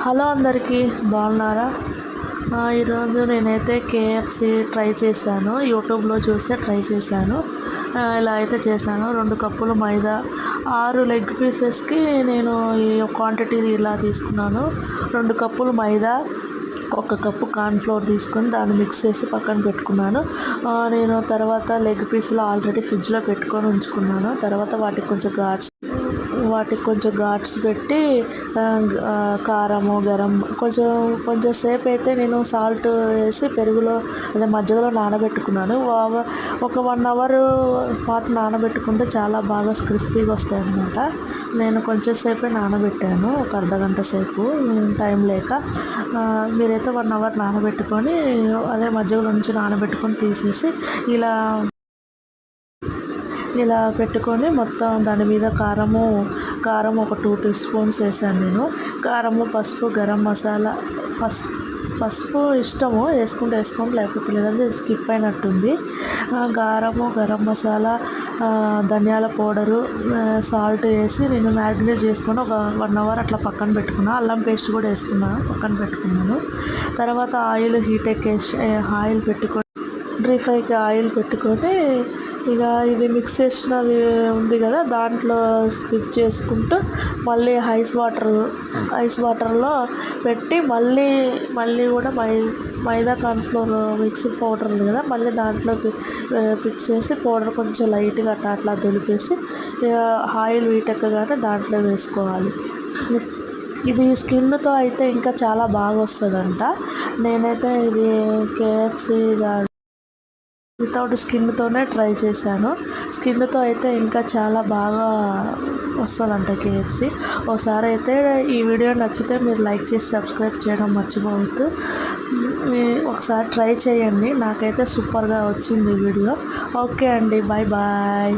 Hello అందరికీ, బాగున్నారా? ఈరోజు నేనైతే కేఎఫ్సి ట్రై చేశాను. యూట్యూబ్లో చూస్తే ట్రై చేశాను. ఇలా అయితే చేశాను. 2 కప్పులు మైదా, 6 లెగ్ పీసెస్కి నేను ఈ క్వాంటిటీ ఇలా తీసుకున్నాను. 2 కప్పులు మైదా, 1 కప్పు కార్న్ఫ్లోర్ తీసుకొని దాన్ని మిక్స్ చేసి పక్కన పెట్టుకున్నాను. నేను తర్వాత లెగ్ పీసులు ఆల్రెడీ ఫ్రిడ్జ్లో పెట్టుకొని ఉంచుకున్నాను. తర్వాత వాటికి కొంచెం ఘాట్స్ పెట్టి కారము గరం కొంచెం సేపు అయితే నేను సాల్ట్ వేసి పెరుగులో అదే మజ్జిగలో నానబెట్టుకున్నాను. ఒక 1 అవర్ పాటు నానబెట్టుకుంటే చాలా బాగా క్రిస్పీగా వస్తాయి అన్నమాట. నేను కొంచెం సేపే నానబెట్టాను, ఒక అర్ధగంట సేపు, టైం లేక. మీరైతే 1 అవర్ నానబెట్టుకొని అదే మజ్జిగలో నుంచి నానబెట్టుకొని తీసేసి ఇలా పెట్టుకొని మొత్తం దాని మీద కారం ఒక 2 టీ స్పూన్స్ వేసాను నేను. కారము, పసుపు, గరం మసాలా, పసుపు ఇష్టము వేసుకుంటే వేసుకోండి, లేకపోతే లేదంటే స్కిప్ అయినట్టుంది. కారము, గరం మసాలా, ధనియాల పౌడరు, సాల్ట్ వేసి నేను మ్యారినేట్ చేసుకొని ఒక 1 అవర్ అట్లా పక్కన పెట్టుకున్నాను. అల్లం పేస్ట్ కూడా వేసుకున్నాను, పక్కన పెట్టుకున్నాను. తర్వాత ఆయిల్ హీట్ ఎక్కేసి ఆయిల్ పెట్టుకొని డీప్ ఫ్రైకి ఆయిల్ పెట్టుకొని ఇది మిక్స్ చేసినది ఉంది కదా, దాంట్లో స్కిప్ చేసుకుంటూ మళ్ళీ ఐస్ వాటర్లో పెట్టి మళ్ళీ కూడా మైదా కార్న్ఫ్లోర్ మిక్స్ పౌడర్ ఉంది కదా, మళ్ళీ దాంట్లోకి మిక్స్ చేసి పౌడర్ కొంచెం లైట్గా అట్లా దులిపేసి ఆయిల్ వీటెక్కగానే దాంట్లో వేసుకోవాలి. ఇది స్కిన్తో అయితే ఇంకా చాలా బాగా వస్తుందంట. నేనైతే ఇది కేఎఫ్సి వితౌట్ స్కిన్తోనే ట్రై చేశాను. స్కిన్తో అయితే ఇంకా చాలా బాగా వస్తుందంట కేఎఫ్సి. ఒకసారి అయితే ఈ వీడియో నచ్చితే మీరు లైక్ చేసి సబ్స్క్రైబ్ చేయడం మర్చిపోవద్దు. ఒకసారి ట్రై చేయండి. నాకైతే సూపర్గా వచ్చింది వీడియో. ఓకే అండి, బాయ్ బాయ్.